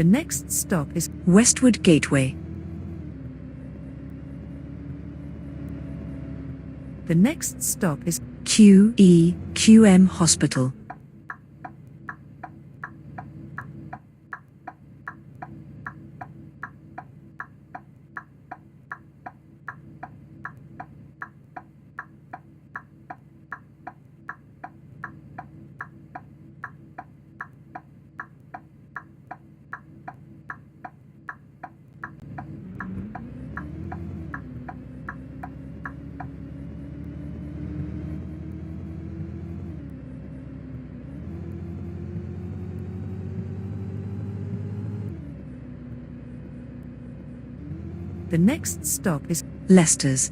The next stop is Westwood Gateway. The next stop is QEQM Hospital. The next stop is Leicester's.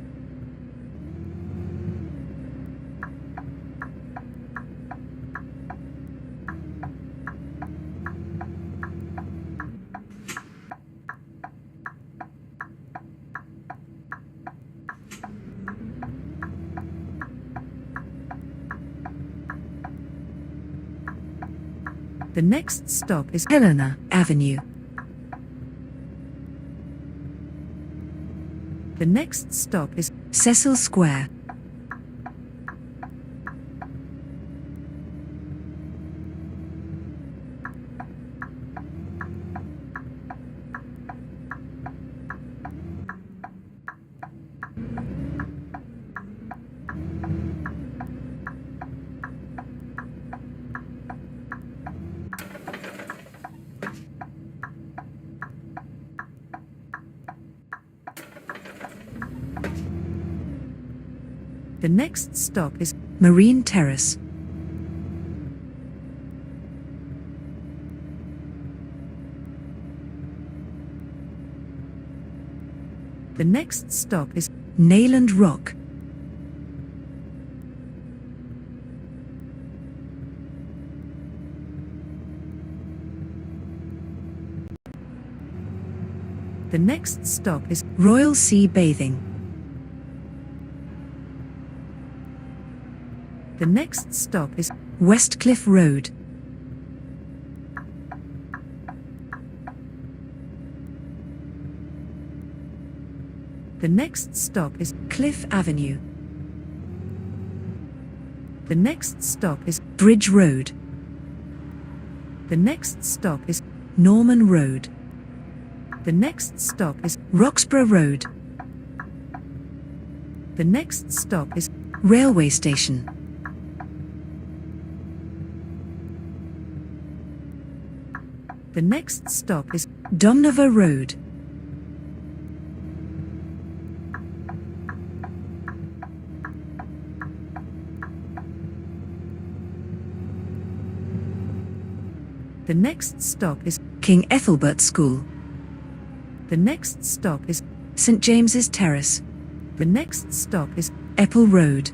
The next stop is Helena Avenue. The next stop is Cecil Square. The next stop is Marine Terrace. The next stop is Nayland Rock. The next stop is Royal Sea Bathing. The next stop is Westcliff Road. The next stop is Cliff Avenue. The next stop is Bridge Road. The next stop is Norman Road. The next stop is Roxburgh Road. The next stop is Railway Station. The next stop is Domneva Road. The next stop is King Ethelbert School. The next stop is St James's Terrace. The next stop is Eppel Road.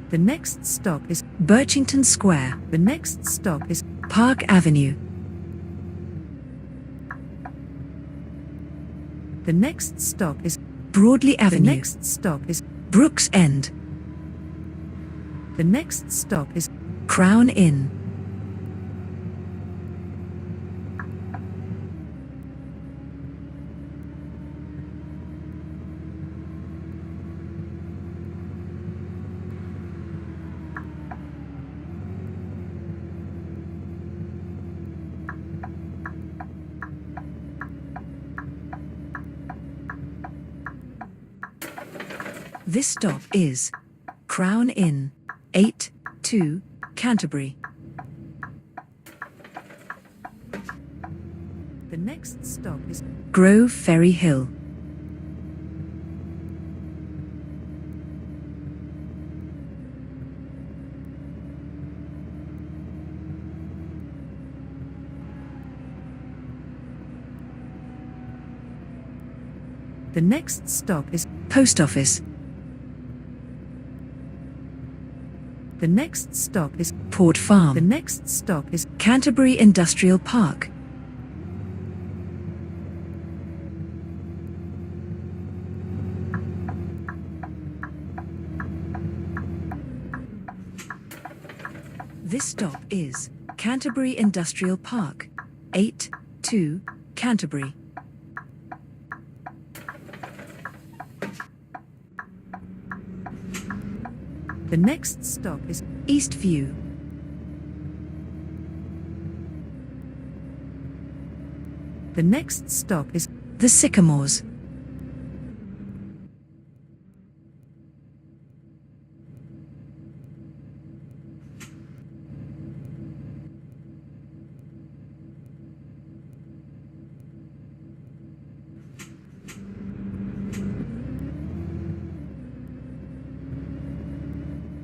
The next stop is Birchington Square. The next stop is Park Avenue. The next stop is Broadley The Avenue. next stop is Brooks End. The next stop is Crown Inn. This stop is Crown Inn, 8-2, Canterbury. The next stop is Grove Ferry Hill. The next stop is Post Office. The next stop is Port Farm. The next stop is Canterbury Industrial Park. This stop is Canterbury Industrial Park, 8 to Canterbury. The next stop is Eastview. the next stop is The Sycamores.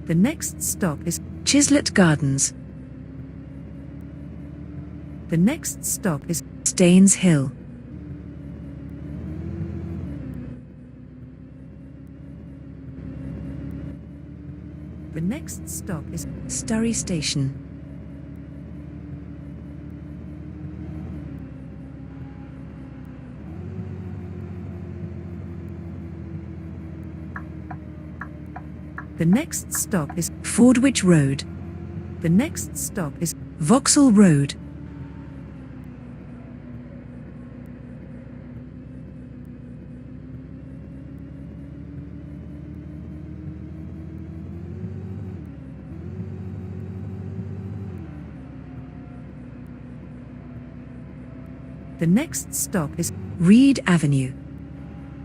the next stop is Chislet Gardens. the next stop is Staines Hill. the next stop is Surrey Station. the next stop is Fordwich Road. the next stop is Vauxhall Road. the next stop is Reed Avenue.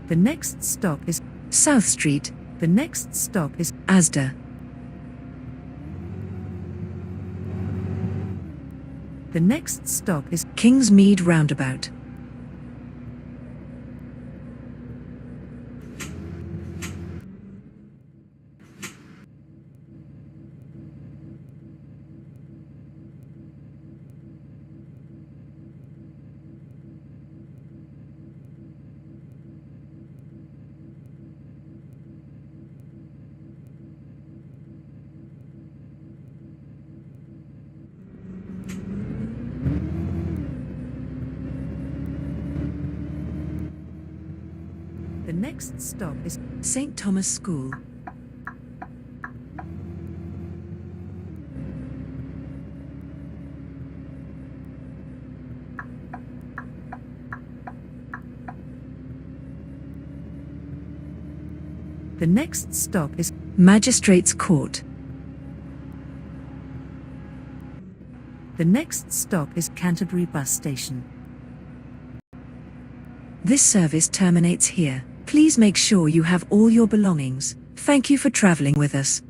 the next stop is South Street. the next stop is Asda. the next stop is Kingsmead Roundabout. the next stop is St. Thomas School. the next stop is Magistrates Court. the next stop is Canterbury bus station. This service terminates here. Please make sure you have all your belongings. Thank you for traveling with us.